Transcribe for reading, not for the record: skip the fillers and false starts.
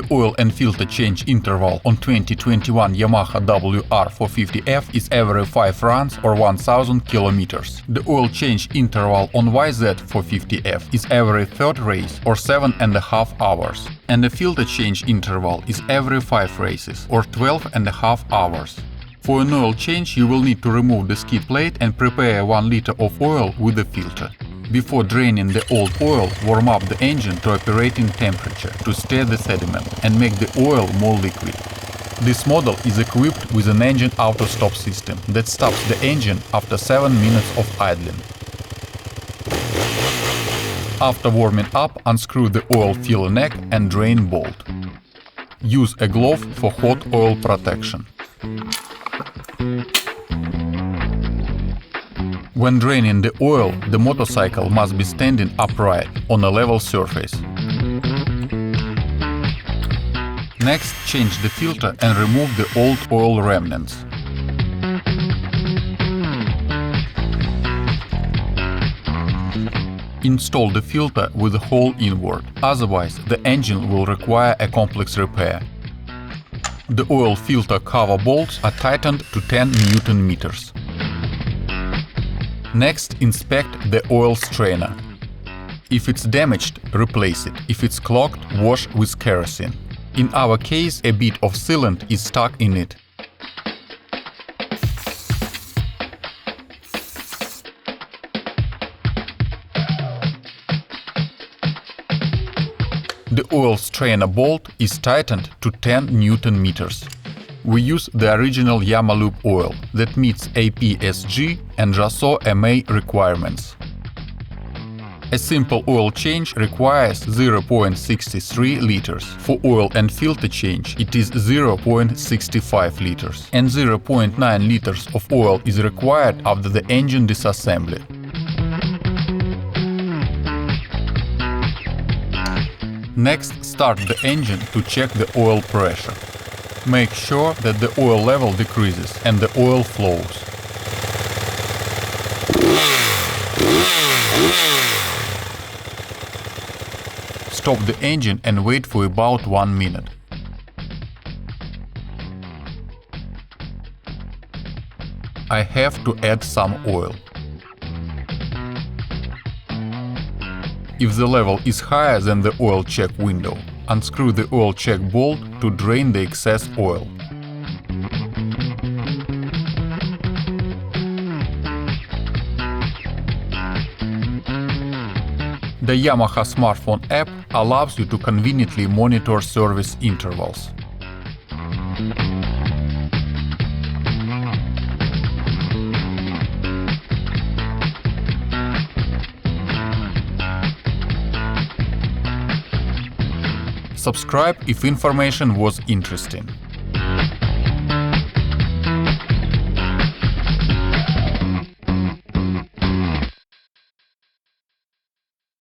The oil and filter change interval on 2021 Yamaha WR450F is every 5 runs or 1000 kilometers. The oil change interval on YZ450F is every 3rd race or 7.5 hours. And the filter change interval is every 5 races or 12.5 hours. For an oil change you will need to remove the skid plate and prepare 1 liter of oil with the filter. Before draining the old oil, warm up the engine to operating temperature to stir the sediment and make the oil more liquid. This model is equipped with an engine auto-stop system that stops the engine after 7 minutes of idling. After warming up, unscrew the oil filler neck and drain bolt. Use a glove for hot oil protection. When draining the oil, the motorcycle must be standing upright on a level surface. Next, change the filter and remove the old oil remnants. Install the filter with the hole inward, otherwise the engine will require a complex repair. The oil filter cover bolts are tightened to 10 Newton meters. Next, inspect the oil strainer. If it's damaged, replace it. If it's clogged, wash with kerosene. In our case, a bit of sealant is stuck in it. The oil strainer bolt is tightened to 10 Newton meters. We use the original Yamaha oil that meets APSG and JASO MA requirements. A simple oil change requires 0.63 liters. For oil and filter change it is 0.65 liters, and 0.9 liters of oil is required after the engine disassembly. Next, start the engine to check the oil pressure. Make sure that the oil level decreases and the oil flows. Stop the engine and wait for about 1 minute. I have to add some oil. If the level is higher than the oil check window, unscrew the oil check bolt to drain the excess oil. The Yamaha smartphone app allows you to conveniently monitor service intervals. Subscribe if information was interesting.